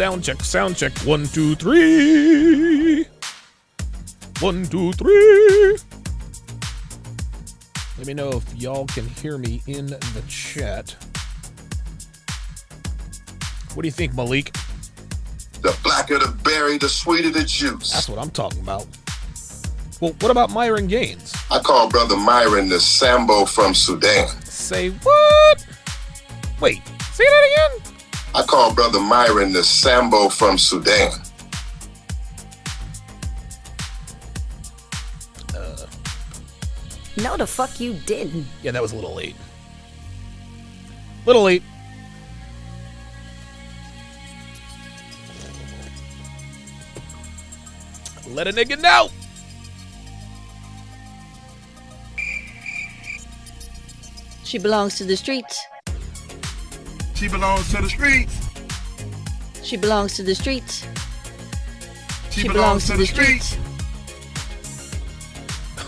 Sound check, sound check. 1, 2, 3. 1, 2, 3. Let me know if y'all can hear me in the chat. What do you think, Malik? The blacker the berry, the sweeter the juice. That's what I'm talking about. Well, what about Myron Gaines? I call Brother Myron the Sambo from Sudan. Say what? Wait, say that again? I call Brother Myron the Sambo from Sudan. No, the fuck you didn't. Yeah, that was a little late. Little late. Let a nigga know. She belongs to the streets. She belongs to the streets. She belongs to the streets. She belongs to the streets.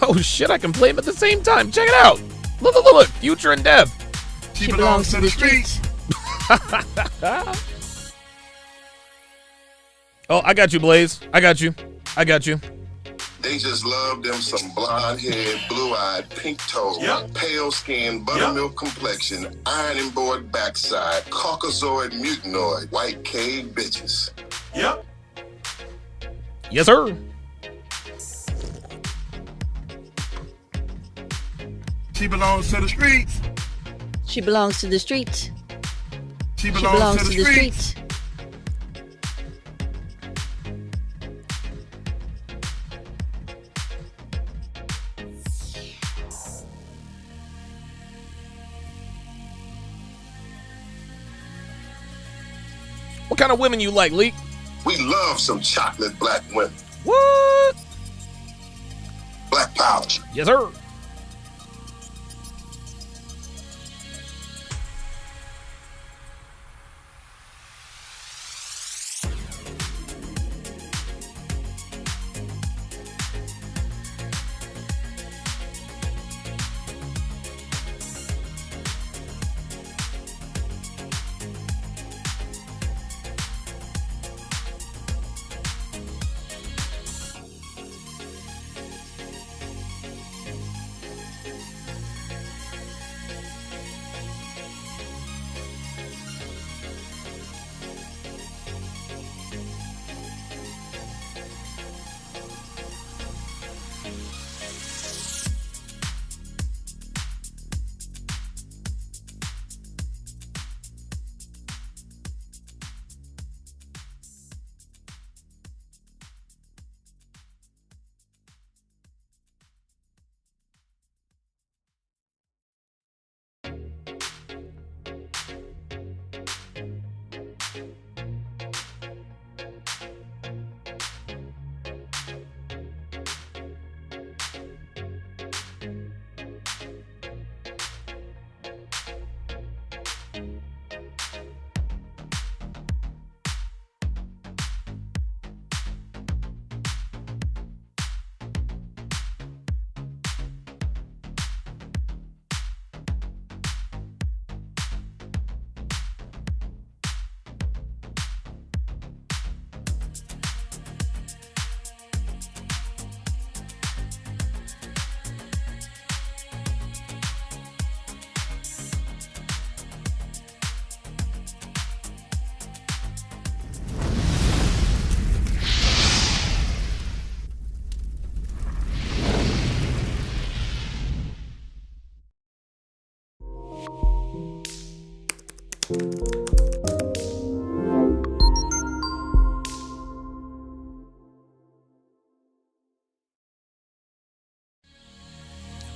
Oh shit, I can play them at the same time. Check it out. Look, look, look, look. Future and Dev. She belongs to the streets. Oh, I got you, Blaze. I got you. I got you. They just love them some blonde-haired, blue-eyed, pink-toed, pale-skinned, buttermilk complexion, ironing board backside, Caucasoid mutanoid, white cave bitches. Yep. Yes, sir. She belongs to the streets. She belongs to the streets. She She belongs to the streets. streets. What kind of women you like, Leek? We love some chocolate black women. What? Black power. Yes, sir.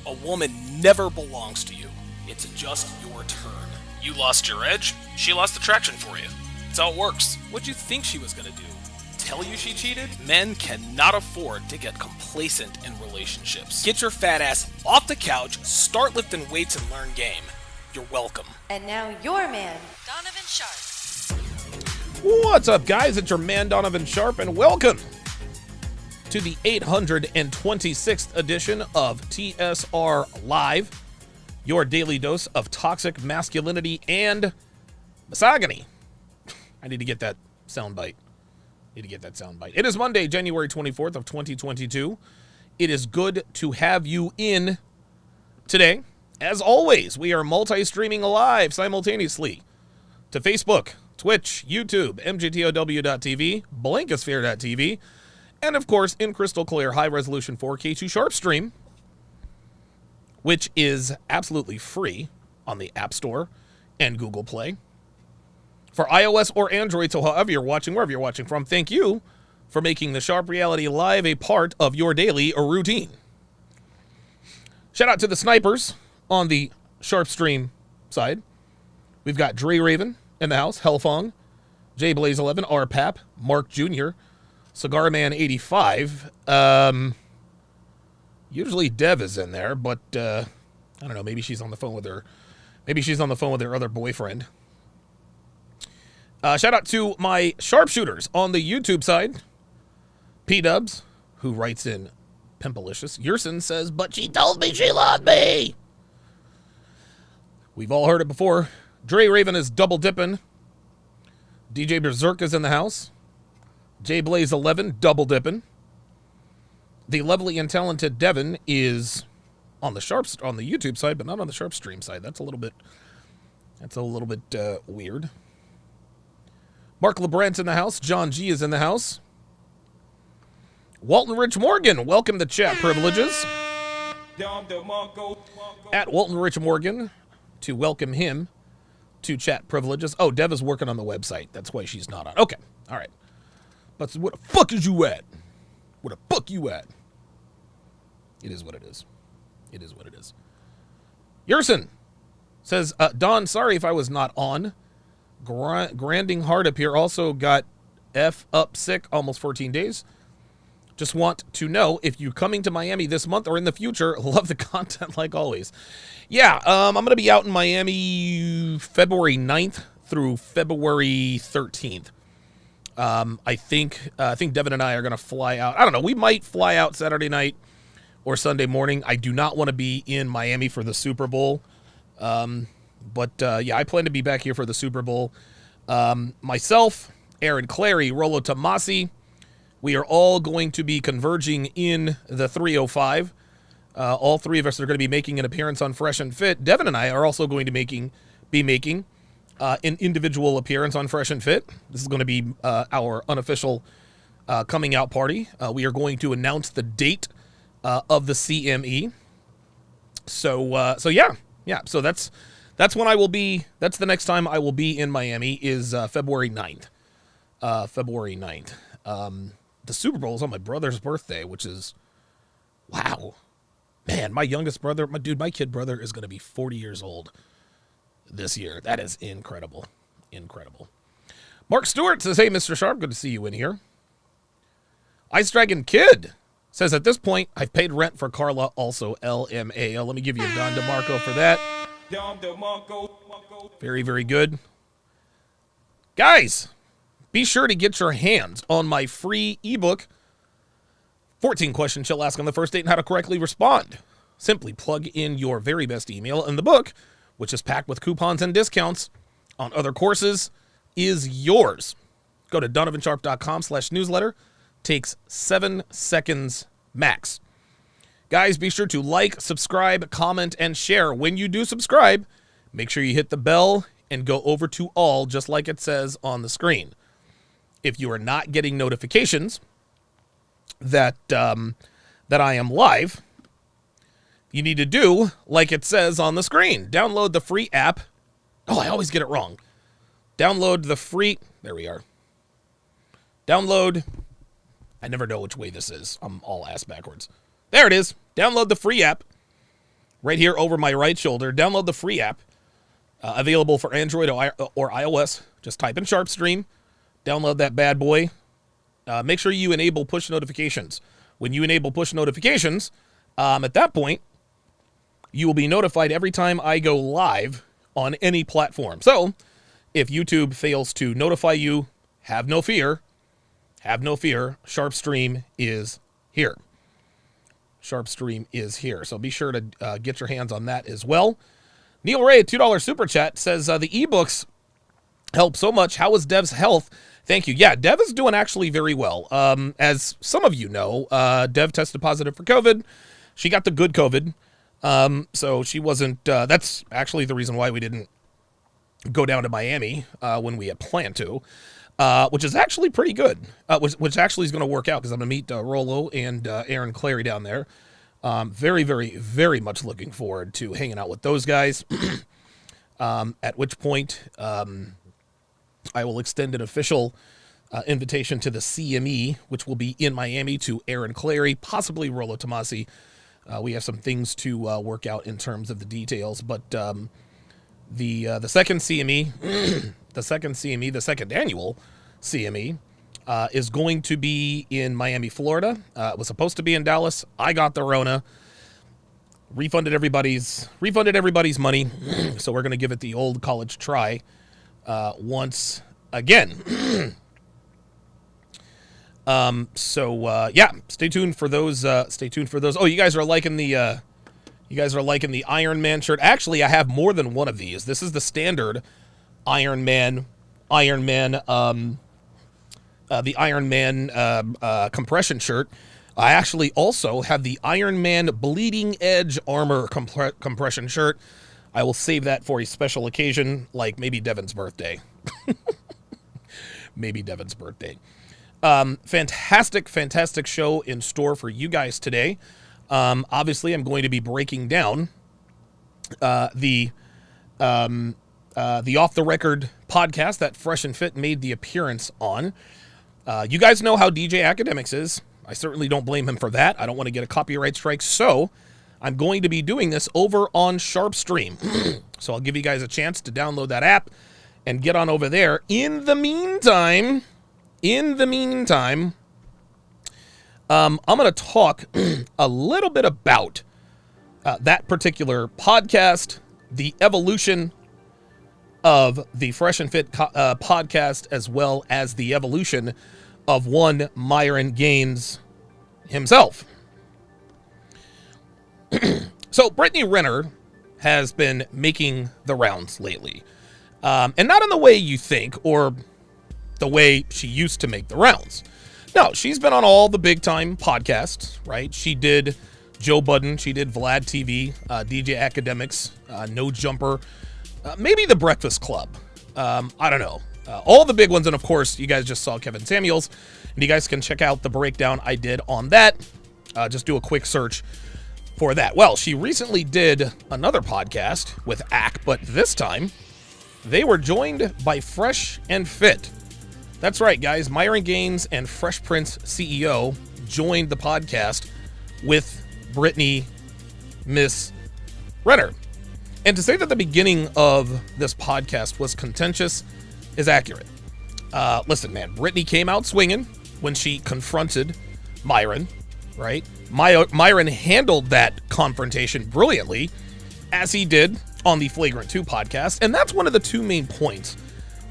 A woman never belongs to you. It's just your turn. You lost your edge, she lost attraction for you. That's how it works. What'd you think she was gonna do? Tell you she cheated? Men cannot afford to get complacent in relationships. Get your fat ass off the couch, start lifting weights, and learn game. You're welcome. And now your man, Donovan Sharp. What's up, guys? It's your man, Donovan Sharp, and welcome to the 826th edition of TSR Live, your daily dose of toxic masculinity and misogyny. I need to get that soundbite. Need to get that soundbite. It is Monday, January 24th of 2022. It is good to have you in today. As always, we are multi-streaming live simultaneously to Facebook, Twitch, YouTube, mgtow.tv, blankosphere.tv, and of course, in crystal clear, high-resolution 4K2 Sharp Stream, which is absolutely free on the App Store and Google Play. For iOS or Android, so however you're watching, wherever you're watching from, thank you for making the Sharp Reality Live a part of your daily routine. Shout out to the snipers on the Sharp Stream side. We've got Dre Raven in the house, Hellfong, J Blaze 11, RPAP, Mark Jr., Cigarman 85. Usually Dev is in there, but I don't know. Maybe she's on the phone with her. Maybe she's on the phone with her other boyfriend. Shout out to my sharpshooters on the YouTube side. P-Dubs, who writes in Pimpalicious. Yerson says, but she told me she loved me. We've all heard it before. Dre Raven is double dipping. DJ Berserk is in the house. J Blaze 11 double dipping. The lovely and talented Devin is on the YouTube side, but not on the Sharp Stream side. That's a little bit weird. Mark LeBrant's in the house. John G is in the house. Walton Rich Morgan, welcome to Chat Privileges. At Walton Rich Morgan to welcome him to Chat Privileges. Oh, Dev is working on the website. That's why she's not on. Okay, all right. But where the fuck is you at? Where the fuck you at? It is what it is. It is what it is. Yerson says, Don, sorry if I was not on. Granding hard up here. Also got F up sick almost 14 days. Just want to know if you're coming to Miami this month or in the future. Love the content like always. Yeah, I'm going to be out in Miami February 9th through February 13th. I think Devin and I are going to fly out. I don't know. We might fly out Saturday night or Sunday morning. I do not want to be in Miami for the Super Bowl. But I plan to be back here for the Super Bowl. Myself, Aaron Clary, Rolo Tomasi, we are all going to be converging in the 305. All three of us are going to be making an appearance on Fresh and Fit. Devin and I are also going to be making an individual appearance on Fresh and Fit. This is going to be our unofficial coming out party. We are going to announce the date of the CME. So So that's when I will be. That's the next time I will be in Miami is February 9th. February 9th. The Super Bowl is on my brother's birthday, which is, wow. Man, my youngest brother, my kid brother is going to be 40 years old this year. That is incredible. Incredible. Mark Stewart says, hey, Mr. Sharp, good to see you in here. Ice Dragon Kid says, at this point, I've paid rent for Carla, also LMAO. Let me give you a Don DeMarco for that. Very, very good. Guys, be sure to get your hands on my free ebook, 14 questions she'll ask on the first date and how to correctly respond. Simply plug in your very best email, and the book, which is packed with coupons and discounts on other courses, is yours. Go to donovansharp.com/newsletter. Takes 7 seconds max. Guys, be sure to like, subscribe, comment, and share. When you do subscribe, make sure you hit the bell and go over to all, just like it says on the screen. If you are not getting notifications that I am live, you need to do like it says on the screen. Download the free app. Oh, I always get it wrong. Download the free. There we are. Download. I never know which way this is. I'm all ass backwards. There it is. Download the free app right here over my right shoulder. Download the free app available for Android or iOS. Just type in SharpStream. Download that bad boy. Make sure you enable push notifications. When you enable push notifications, at that point, you will be notified every time I go live on any platform. So if YouTube fails to notify you, have no fear. Have no fear. SharpStream is here. SharpStream is here. So be sure to get your hands on that as well. Neil Ray, $2 super chat, says the ebooks help so much. How is Dev's health? Thank you. Yeah, Dev is doing actually very well. As some of you know, Dev tested positive for COVID. She got the good COVID. So she wasn't, that's actually the reason why we didn't go down to Miami when we had planned to, which is actually pretty good, which actually is going to work out because I'm going to meet Rollo and Aaron Clary down there. Very, very, very much looking forward to hanging out with those guys, at which point I will extend an official invitation to the CME, which will be in Miami, to Aaron Clary, possibly Rollo Tomasi. We have some things to work out in terms of the details, but the second CME, the second annual CME, is going to be in Miami, Florida. It was supposed to be in Dallas. I got the Rona. Refunded everybody's money, so we're going to give it the old college try once again. Yeah, stay tuned for those. Oh, you guys are liking the Iron Man shirt. Actually, I have more than one of these. This is the standard Iron Man, the Iron Man compression shirt. I actually also have the Iron Man Bleeding Edge Armor compression shirt. I will save that for a special occasion, like maybe Devin's birthday. Fantastic show in store for you guys today. Obviously, I'm going to be breaking down the Off the Record podcast that Fresh and Fit made the appearance on. You guys know how DJ Akademiks is. I certainly don't blame him for that. I don't want to get a copyright strike, so I'm going to be doing this over on Sharpstream. So I'll give you guys a chance to download that app and get on over there. In the meantime, I'm going to talk a little bit about that particular podcast, the evolution of the Fresh and Fit podcast, as well as the evolution of one Myron Gaines himself. So Brittany Renner has been making the rounds lately. And not in the way you think or the way she used to make the rounds. No, she's been on all the big time podcasts, right? She did Joe Budden, she did Vlad TV, DJ Akademiks, No Jumper, maybe The Breakfast Club. I don't know. All the big ones, and of course, you guys just saw Kevin Samuels, and you guys can check out the breakdown I did on that. Just do a quick search for that. Well, she recently did another podcast with Ak, but this time, they were joined by Fresh and Fit. That's right, guys. Myron Gaines and Fresh Prince CEO joined the podcast with Brittany, Miss Renner. And to say that the beginning of this podcast was contentious is accurate. Listen, man, Brittany came out swinging when she confronted Myron, right? Myron handled that confrontation brilliantly, as he did on the Flagrant 2 podcast. And that's one of the two main points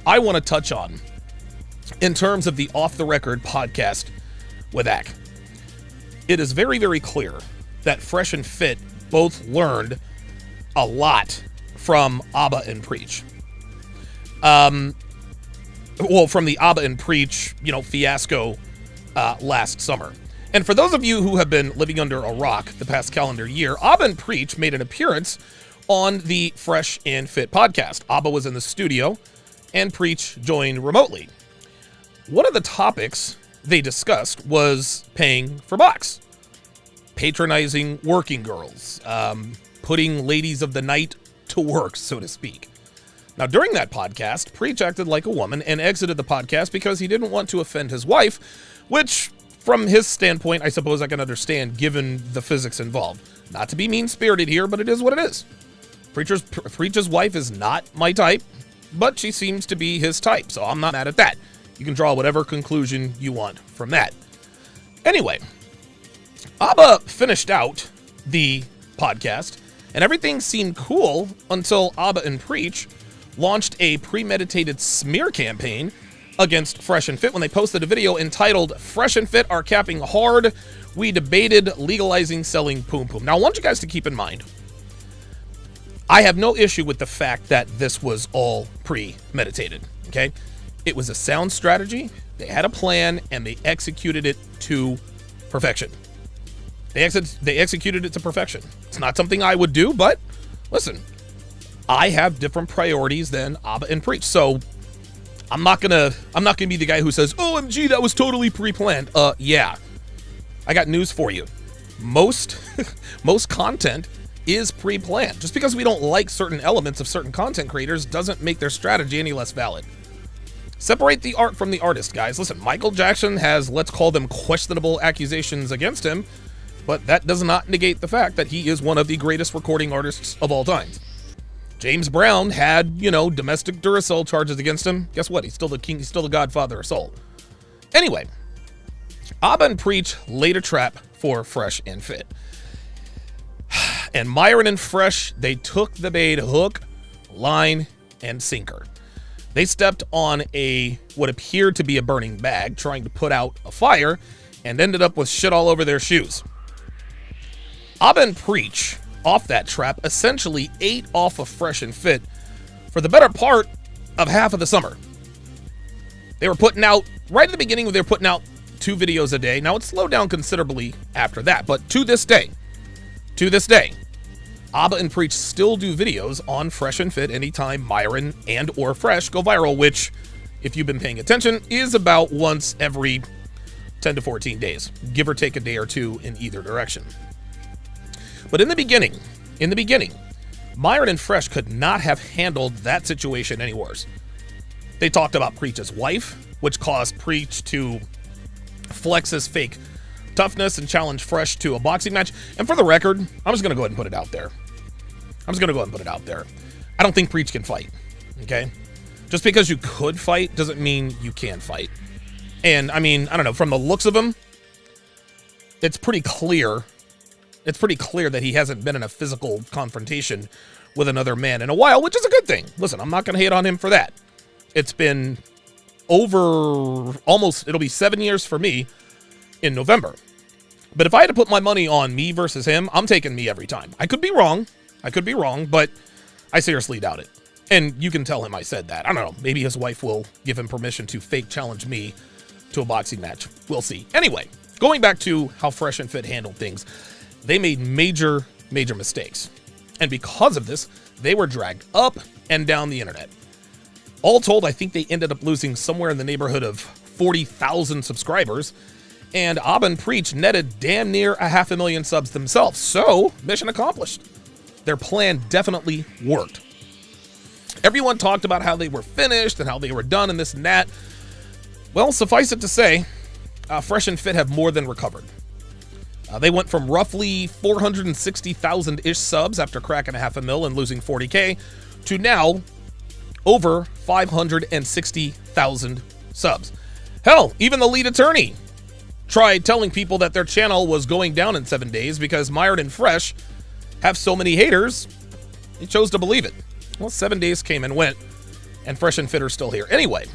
I want to touch on in terms of the Off the Record podcast with Ak. It is very, very clear that Fresh and Fit both learned a lot from Abba and Preach. From the Abba and Preach, fiasco last summer. And for those of you who have been living under a rock the past calendar year, Abba and Preach made an appearance on the Fresh and Fit podcast. Abba was in the studio, and Preach joined remotely. One of the topics they discussed was paying for box, patronizing working girls, putting ladies of the night to work, so to speak. Now, during that podcast, Preach acted like a woman and exited the podcast because he didn't want to offend his wife, which, from his standpoint, I suppose I can understand given the physics involved. Not to be mean-spirited here, but it is what it is. Preach's wife is not my type, but she seems to be his type, so I'm not mad at that. You can draw whatever conclusion you want from that. Anyway, Abba finished out the podcast, and everything seemed cool until Abba and Preach launched a premeditated smear campaign against Fresh and Fit when they posted a video entitled, "Fresh and Fit are capping hard. We debated legalizing selling Poom Poom." Now, I want you guys to keep in mind, I have no issue with the fact that this was all premeditated, okay? It was a sound strategy. They had a plan, and they executed it to perfection. They executed it to perfection. It's not something I would do, but listen, I have different priorities than Abba and Preach. So I'm not gonna be the guy who says, OMG, that was totally pre-planned. Yeah. I got news for you. Most content is pre-planned. Just because we don't like certain elements of certain content creators doesn't make their strategy any less valid. Separate the art from the artist, guys. Listen, Michael Jackson has, let's call them questionable accusations against him, but that does not negate the fact that he is one of the greatest recording artists of all time. James Brown had, domestic Duracell charges against him. Guess what? He's still the king. He's still the godfather of soul. Anyway, Abba and Preach laid a trap for Fresh and Fit. And Myron and Fresh, they took the bait hook, line, and sinker. They stepped on what appeared to be a burning bag, trying to put out a fire, and ended up with shit all over their shoes. Abba and Preach, off that trap, essentially ate off of Fresh and Fit for the better part of half of the summer. They were putting out, right at the beginning, they were putting out 2 videos a day. Now, it slowed down considerably after that, but to this day, Abba and Preach still do videos on Fresh and Fit anytime Myron and or Fresh go viral, which, if you've been paying attention, is about once every 10 to 14 days, give or take a day or two in either direction. But in the beginning, Myron and Fresh could not have handled that situation any worse. They talked about Preach's wife, which caused Preach to flex his fake toughness and challenge Fresh to a boxing match. And for the record, I'm just going to go ahead and put it out there. I don't think Preach can fight, okay? Just because you could fight doesn't mean you can fight. And, I don't know, from the looks of him, it's pretty clear that he hasn't been in a physical confrontation with another man in a while, which is a good thing. Listen, I'm not going to hate on him for that. It's been it'll be 7 years for me in November. But if I had to put my money on me versus him, I'm taking me every time. I could be wrong, but I seriously doubt it. And you can tell him I said that. I don't know. Maybe his wife will give him permission to fake challenge me to a boxing match. We'll see. Anyway, going back to how Fresh and Fit handled things, they made major mistakes. And because of this, they were dragged up and down the internet. All told, I think they ended up losing somewhere in the neighborhood of 40,000 subscribers, and Abba and Preach netted damn near 500,000 subs themselves. So, mission accomplished. Their plan definitely worked. Everyone talked about how they were finished and how they were done and this and that. Well, suffice it to say, Fresh and Fit have more than recovered. They went from roughly 460,000-ish subs after cracking 500,000 and losing 40K to now over 560,000 subs. Hell, even the lead attorney tried telling people that their channel was going down in 7 days because Myron and Fresh have so many haters. He chose to believe it. Well, 7 days came and went, and Fresh and Fit are still here. Anyway,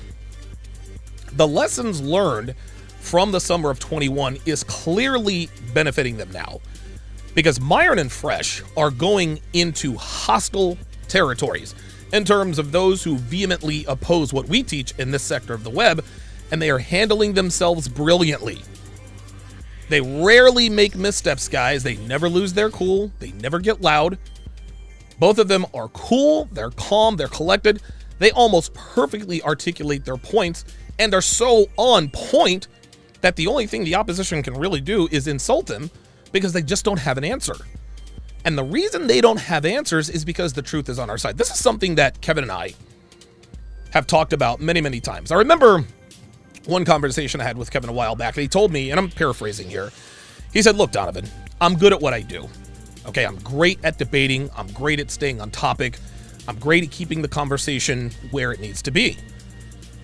the lessons learned from the summer of 21 is clearly benefiting them now, because Myron and Fresh are going into hostile territories in terms of those who vehemently oppose what we teach in this sector of the web, and they are handling themselves brilliantly. They rarely make missteps, guys. They never lose their cool. They never get loud. Both of them are cool, they're calm, they're collected. They almost perfectly articulate their points and are so on point that the only thing the opposition can really do is insult them because they just don't have an answer. And the reason they don't have answers is because the truth is on our side. This is something that Kevin and I have talked about many, many times. I remember one conversation I had with Kevin a while back, and he told me, and I'm paraphrasing here, he said, look, Donovan, I'm good at what I do. Okay, I'm great at debating. I'm great at staying on topic. I'm great at keeping the conversation where it needs to be.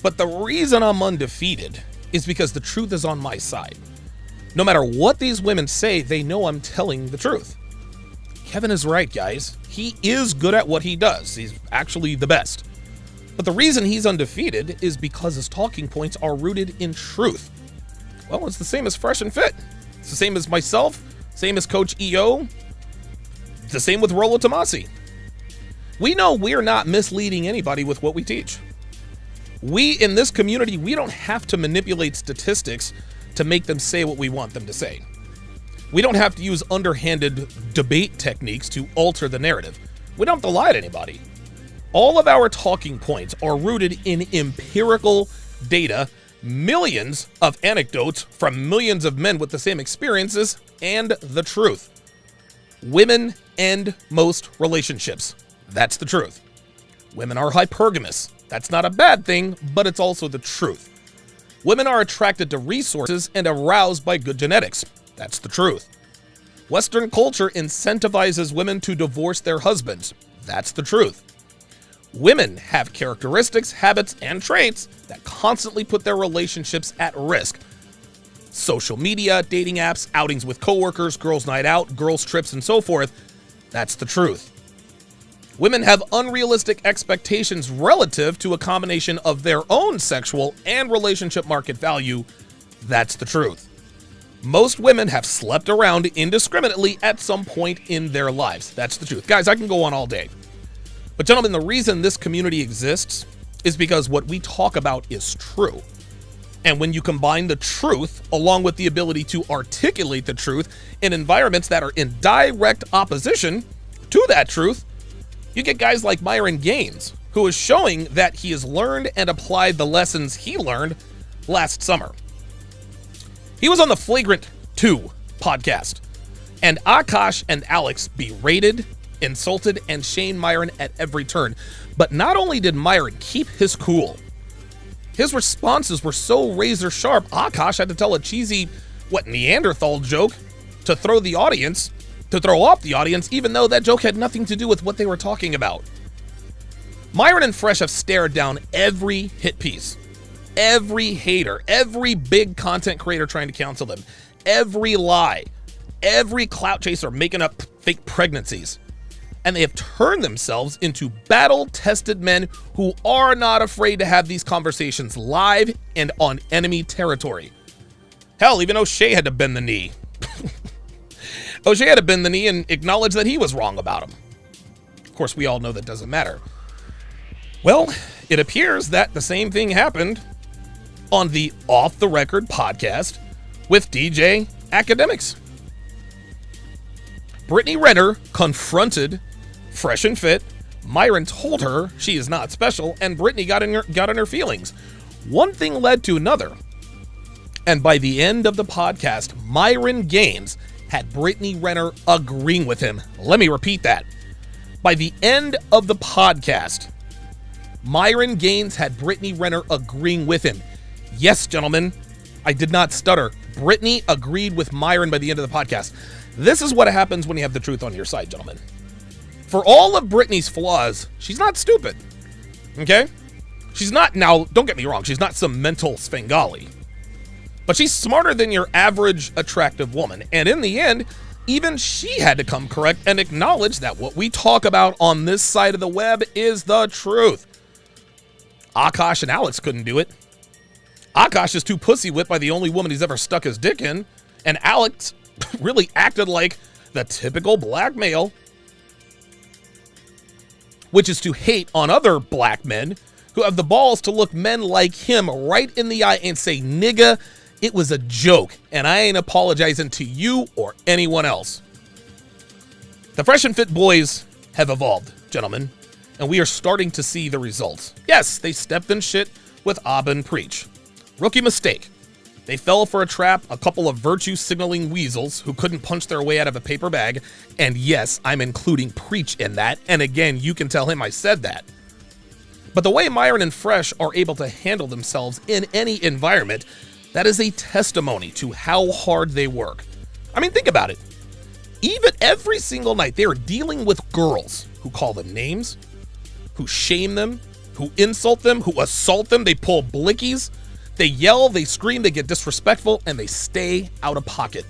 But the reason I'm undefeated is because the truth is on my side. No matter what these women say, they know I'm telling the truth. Kevin is right, guys. He is good at what he does. He's actually the best. But the reason he's undefeated is because his talking points are rooted in truth. Well, it's the same as Fresh and Fit. It's the same as myself, same as Coach EO, the same with Rollo Tomasi. We know we're not misleading anybody with what we teach. We in this community, we don't have to manipulate statistics to make them say what we want them to say. We don't have to use underhanded debate techniques to alter the narrative. We don't have to lie to anybody. All of our talking points are rooted in empirical data, millions of anecdotes from millions of men with the same experiences, and the truth. Women end most relationships. That's the truth. Women are hypergamous. That's not a bad thing, but it's also the truth. Women are attracted to resources and aroused by good genetics. That's the truth. Western culture incentivizes women to divorce their husbands. That's the truth. Women have characteristics, habits, and traits that constantly put their relationships at risk. Social media, dating apps, outings with coworkers, girls' night out, girls' trips, and so forth. That's the truth. Women have unrealistic expectations relative to a combination of their own sexual and relationship market value. That's the truth. Most women have slept around indiscriminately at some point in their lives. That's the truth. Guys, I can go on all day. But gentlemen, the reason this community exists is because what we talk about is true. And when you combine the truth along with the ability to articulate the truth in environments that are in direct opposition to that truth, you get guys like Myron Gaines, who is showing that he has learned and applied the lessons he learned last summer. He was on the Flagrant 2 podcast, and Akash and Alex berated, insulted, and shamed Myron at every turn. But not only did Myron keep his cool, his responses were so razor sharp, Akash had to tell a cheesy, Neanderthal joke to throw off the audience, even though that joke had nothing to do with what they were talking about. Myron and Fresh have stared down every hit piece, every hater, every big content creator trying to counsel them, every lie, every clout chaser making up fake pregnancies. And they have turned themselves into battle-tested men who are not afraid to have these conversations live and on enemy territory. Hell, even O'Shea had to bend the knee. O'Shea had to bend the knee and acknowledge that he was wrong about him. Of course, we all know that doesn't matter. Well, it appears that the same thing happened on the Off the Record podcast with DJ Akademiks. Brittany Renner confronted Fresh and Fit. Myron told her she is not special, and Brittany got in her feelings. One thing led to another. And by the end of the podcast, Myron Gaines had Brittany Renner agreeing with him. Let me repeat that. By the end of the podcast, Myron Gaines had Brittany Renner agreeing with him. Yes, gentlemen, I did not stutter. Brittany agreed with Myron by the end of the podcast. This is what happens when you have the truth on your side, gentlemen. For all of Brittany's flaws, she's not stupid. Okay? She's not, now, don't get me wrong, she's not some mental Svengali. But she's smarter than your average attractive woman. And in the end, even she had to come correct and acknowledge that what we talk about on this side of the web is the truth. Akash and Alex couldn't do it. Akash is too pussy whipped by the only woman he's ever stuck his dick in. And Alex really acted like the typical black male, which is to hate on other black men who have the balls to look men like him right in the eye and say, nigga, it was a joke, and I ain't apologizing to you or anyone else. The Fresh and Fit boys have evolved, gentlemen, and we are starting to see the results. Yes, they stepped in shit with Abba and Preach. Rookie mistake. They fell for a trap, a couple of virtue-signaling weasels who couldn't punch their way out of a paper bag, and yes, I'm including Preach in that, and again, you can tell him I said that. But the way Myron and Fresh are able to handle themselves in any environment, that is a testimony to how hard they work. I mean, think about it. Even every single night, they are dealing with girls who call them names, who shame them, who insult them, who assault them, they pull blickies, they yell, they scream, they get disrespectful, and they stay out of pocket.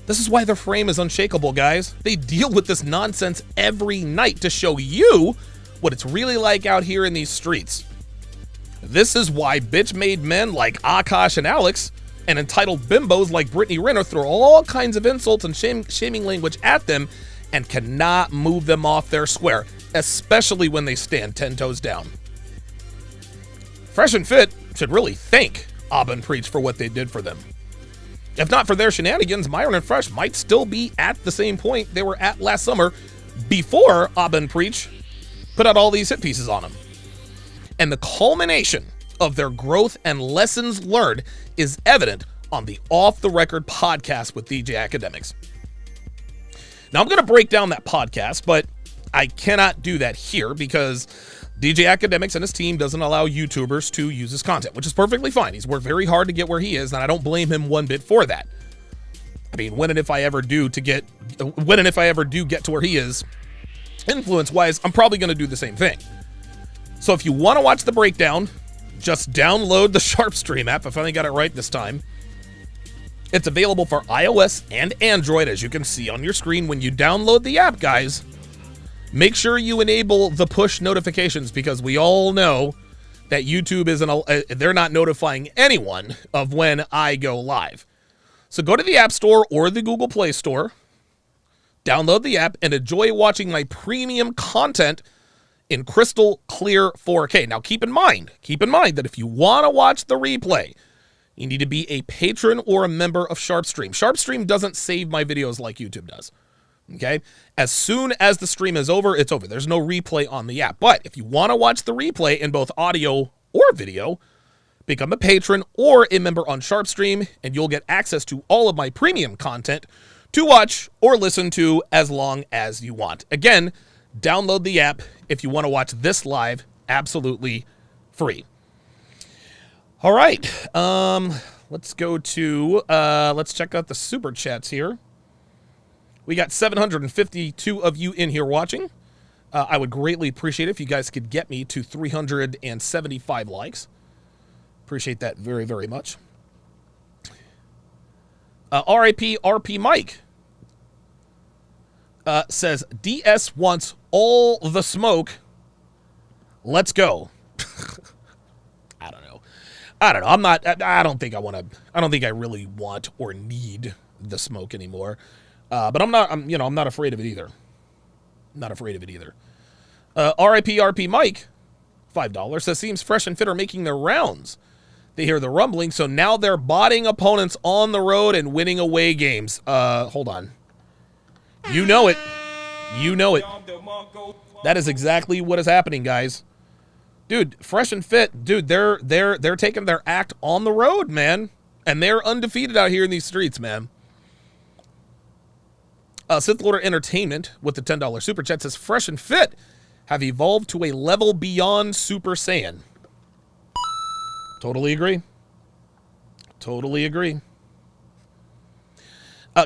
This is why their frame is unshakable, guys. They deal with this nonsense every night to show you what it's really like out here in these streets. This is why bitch-made men like Akash and Alex and entitled bimbos like Brittany Renner throw all kinds of insults and shaming language at them and cannot move them off their square, especially when they stand 10 toes down. Fresh and Fit should really thank Abba and Preach for what they did for them. If not for their shenanigans, Myron and Fresh might still be at the same point they were at last summer before Abba and Preach put out all these hit pieces on them. And the culmination of their growth and lessons learned is evident on the Off the Record podcast with DJ Akademiks. Now, I'm going to break down that podcast, but I cannot do that here because DJ Akademiks and his team doesn't allow YouTubers to use his content, which is perfectly fine. He's worked very hard to get where he is, and I don't blame him one bit for that. I mean, when and if I ever do get to where he is, influence-wise, I'm probably going to do the same thing. So if you want to watch the breakdown, just download the SharpStream app. I finally got it right this time. It's available for iOS and Android, as you can see on your screen. When you download the app, guys, make sure you enable the push notifications because we all know that YouTube they're not notifying anyone of when I go live. So go to the App Store or the Google Play Store, download the app, and enjoy watching my premium content in crystal clear 4K. Now keep in mind that if you want to watch the replay, you need to be a patron or a member of SharpStream. SharpStream doesn't save my videos like YouTube does. Okay? As soon as the stream is over, it's over. There's no replay on the app. But if you want to watch the replay in both audio or video, become a patron or a member on SharpStream, and you'll get access to all of my premium content to watch or listen to as long as you want. Again, download the app if you want to watch this live, absolutely free. All right. Let's go to, let's check out the super chats here. We got 752 of you in here watching. I would greatly appreciate it if you guys could get me to 375 likes. Appreciate that very, very much. RIP RP Mike says, DS wants all the smoke. Let's go. I don't know. I don't think I really want or need the smoke anymore. But I'm not afraid of it either. Not afraid of it either. RIP RP Mike, $5, says, seems Fresh and Fit are making their rounds. They hear the rumbling, so now they're botting opponents on the road and winning away games. Hold on. You know it. You know it. That is exactly what is happening, guys. Dude, Fresh and Fit, dude, they're taking their act on the road, man. And they're undefeated out here in these streets, man. Sith Lord Entertainment with the $10 super chat says, Fresh and Fit have evolved to a level beyond Super Saiyan. Totally agree. Totally agree.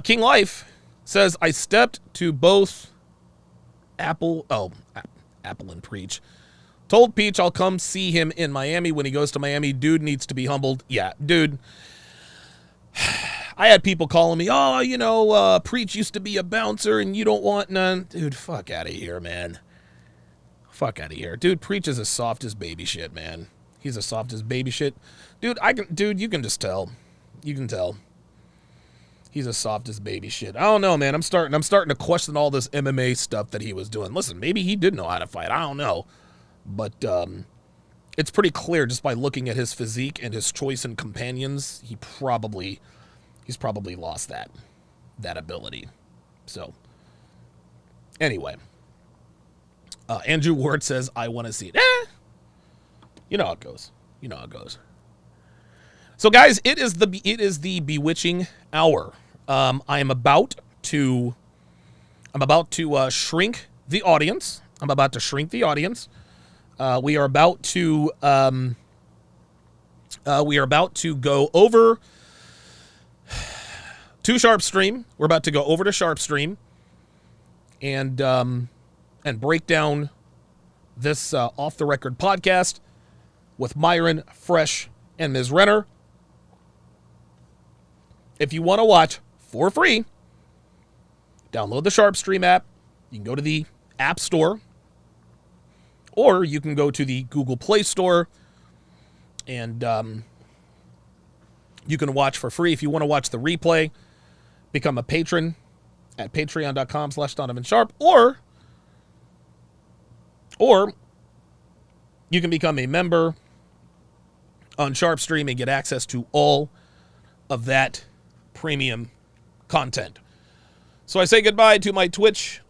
King Life says, I stepped to both Apple and Preach. Told Peach I'll come see him in Miami when he goes to Miami. Dude needs to be humbled. Yeah, dude. I had people calling me, Preach used to be a bouncer and you don't want none. Dude, fuck out of here, man. Fuck out of here. Dude, Preach is as soft as baby shit, man. He's as soft as baby shit. Dude, you can just tell. You can tell. He's as soft as baby shit. I don't know, man. I'm starting to question all this MMA stuff that he was doing. Listen, maybe he did know how to fight. I don't know. But it's pretty clear just by looking at his physique and his choice in companions, he's probably lost that ability. So, anyway. Andrew Ward says, I want to see it. You know how it goes. You know how it goes. So, guys, it is the bewitching hour. I'm about to shrink the audience. I'm about to shrink the audience. We are about to go over to SharpStream. We're about to go over to SharpStream and break down this off the record podcast with Myron, Fresh, and Ms. Renner. If you want to watch for free, download the SharpStream app. You can go to the App Store, or you can go to the Google Play Store, and you can watch for free. If you want to watch the replay, become a patron at patreon.com/DonovanSharp, or you can become a member on Sharp Stream and get access to all of that premium content. So I say goodbye to my Twitch